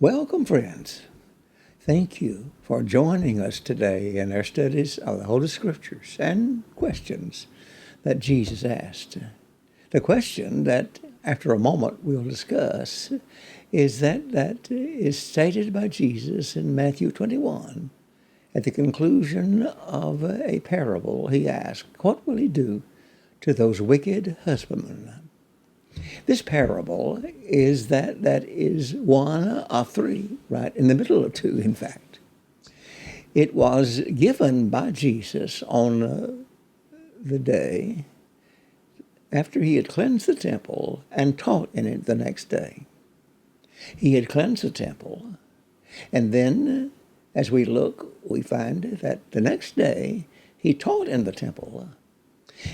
Welcome, friends. Thank you for joining us today in our studies of the Holy Scriptures and questions that Jesus asked. The question that, after a moment, we'll discuss is that is stated by Jesus in Matthew 21. At the conclusion of a parable, he asked, "What will he do to those wicked husbandmen?" This parable is one of three, right in the middle of two, in fact. It was given by Jesus on the day after he had cleansed the temple and taught in it the next day. He had cleansed the temple, and then as we look, we find that the next day he taught in the temple.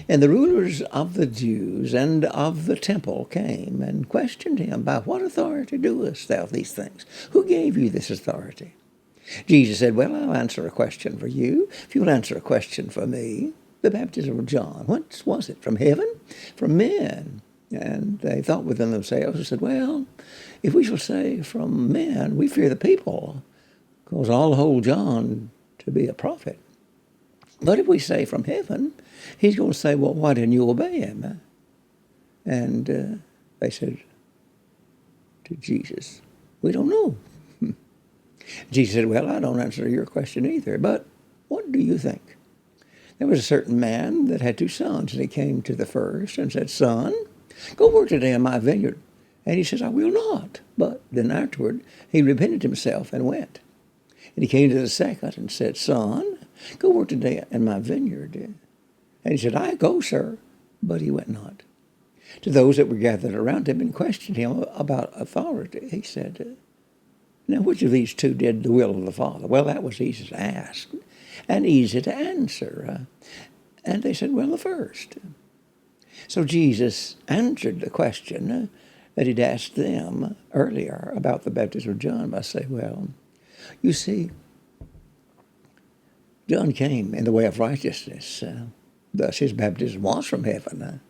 And the rulers of the Jews and of the temple came and questioned him, "By what authority doest thou these things? Who gave you this authority?" Jesus said, "Well, I'll answer a question for you, if you'll answer a question for me. The baptism of John, whence was it? From heaven? From men?" And they thought within themselves and said, "Well, if we shall say from men, we fear the people, because all hold John to be a prophet. But if we say from heaven, he's going to say, well, why didn't you obey him?" And they said to Jesus, "We don't know." Jesus said, "Well, I don't answer your question either, but what do you think?" There was a certain man that had two sons, and he came to the first and said, "Son, go work today in my vineyard." And he says, "I will not." But then afterward, he repented himself and went. And he came to the second and said, "Son, go work today in my vineyard." And he said, "I go, sir." But he went not. To those that were gathered around him and questioned him about authority, he said, "Now which of these two did the will of the Father?" Well, that was easy to ask and easy to answer. And they said, "Well, the first." So Jesus answered the question that he'd asked them earlier about the baptism of John by saying, "Well, you see, John came in the way of righteousness. Thus his baptism was from heaven."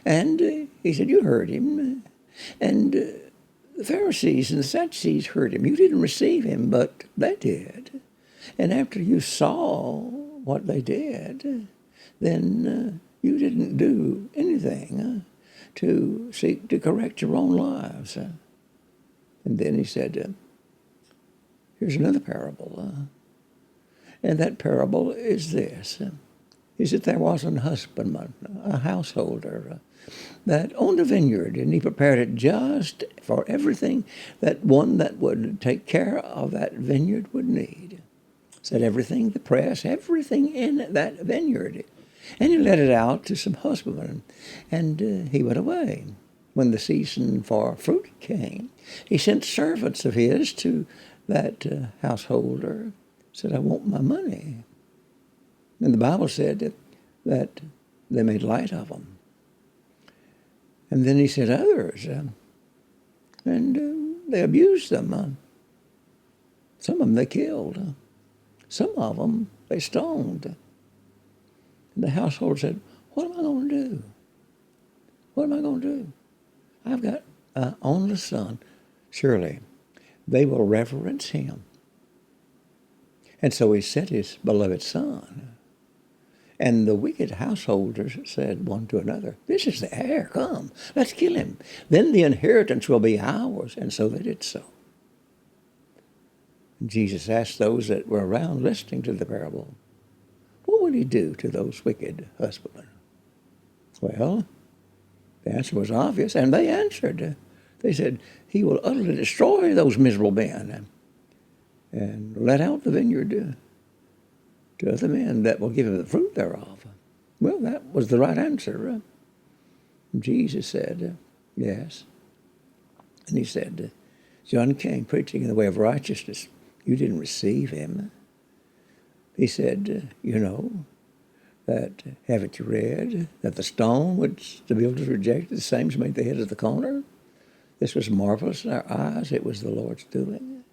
And he said, "You heard him. And the Pharisees and the Sadducees heard him. You didn't receive him, but they did. And after you saw what they did, then you didn't do anything to seek to correct your own lives." And then he said, "Here's another parable. And that parable is this, is that there was an husbandman, a householder, that owned a vineyard, and he prepared it just for everything that one that would take care of that vineyard would need. Said everything, the press, everything in that vineyard. And he let it out to some husbandmen, and he went away. When the season for fruit came, he sent servants of his to that householder, said, "I want my money." And the Bible said that they made light of him. And then he sent others, and they abused them. Some of them they killed. Some of them they stoned. And the household said, "What am I going to do? What am I going to do? I've got an only son. Surely they will reverence him." And so he sent his beloved son. And the wicked householders said one to another, "This is the heir. Come, let's kill him. Then the inheritance will be ours." And so they did so. And Jesus asked those that were around listening to the parable, what would he do to those wicked husbandmen? Well, the answer was obvious, and they answered. They said, "He will utterly destroy those miserable men and let out the vineyard to other men that will give him the fruit thereof." Well, that was the right answer. Jesus said, "Yes." And he said, "John came preaching in the way of righteousness. You didn't receive him." He said, "You know, that haven't you read that the stone which the builders rejected, the same as made the head of the corner? This was marvelous in our eyes. It was the Lord's doing."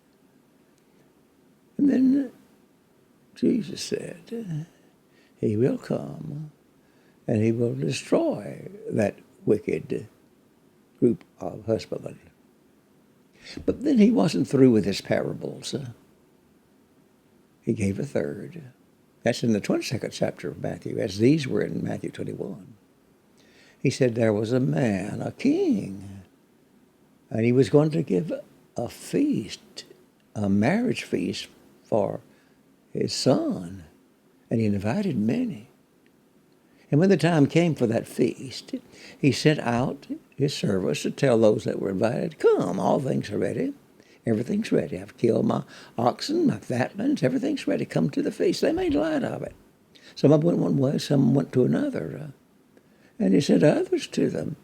And then Jesus said, "He will come and he will destroy that wicked group of husbandmen." But then he wasn't through with his parables. He gave a third. That's in the 22nd chapter of Matthew, as these were in Matthew 21. He said there was a man, a king, and he was going to give a feast, a marriage feast for his son, and he invited many. And when the time came for that feast, he sent out his servants to tell those that were invited, come, all things are ready. Everything's ready. I've killed my oxen, my fatlings, everything's ready. Come to the feast. They made light of it. Some of them went one way, some went to another. And he sent others to them,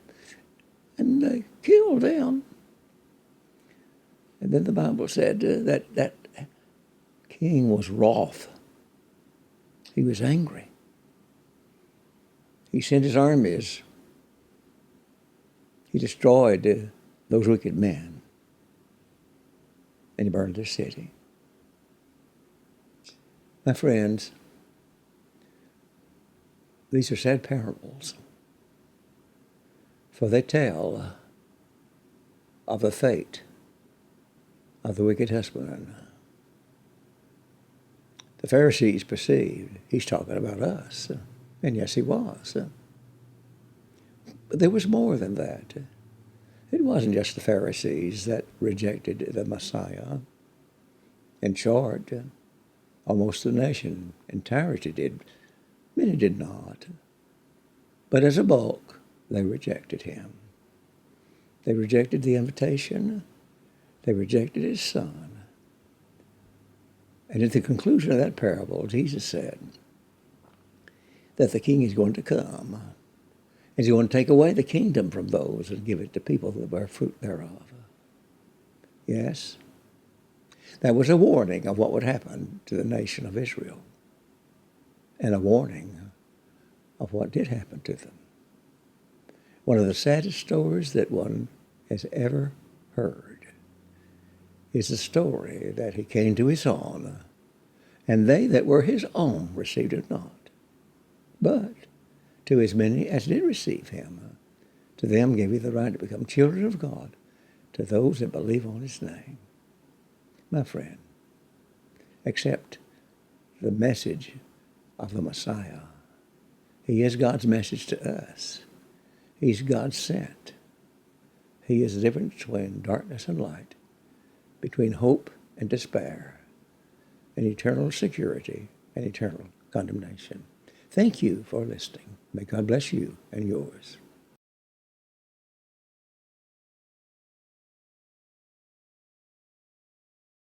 and they killed them. And then the Bible said that king was wroth. He was angry. He sent his armies. He destroyed those wicked men. And he burned their city. My friends, these are sad parables, for they tell of the fate of the wicked husbandman. The Pharisees perceived he's talking about us, and yes, he was. But there was more than that. It wasn't just the Pharisees that rejected the Messiah. In short, almost the nation entirety did. Many did not. But as a bulk, they rejected him. They rejected the invitation. They rejected his son. And at the conclusion of that parable, Jesus said that the king is going to come. He's going to take away the kingdom from those and give it to people that bear fruit thereof. Yes, that was a warning of what would happen to the nation of Israel, and a warning of what did happen to them. One of the saddest stories that one has ever heard is the story that he came to his own, and they that were his own received him not. But to as many as did receive him, to them gave he the right to become children of God, to those that believe on his name. My friend, accept the message of the Messiah. He is God's message to us. He's God sent. He is the difference between darkness and light, between hope and despair, and eternal security and eternal condemnation. Thank you for listening. May God bless you and yours.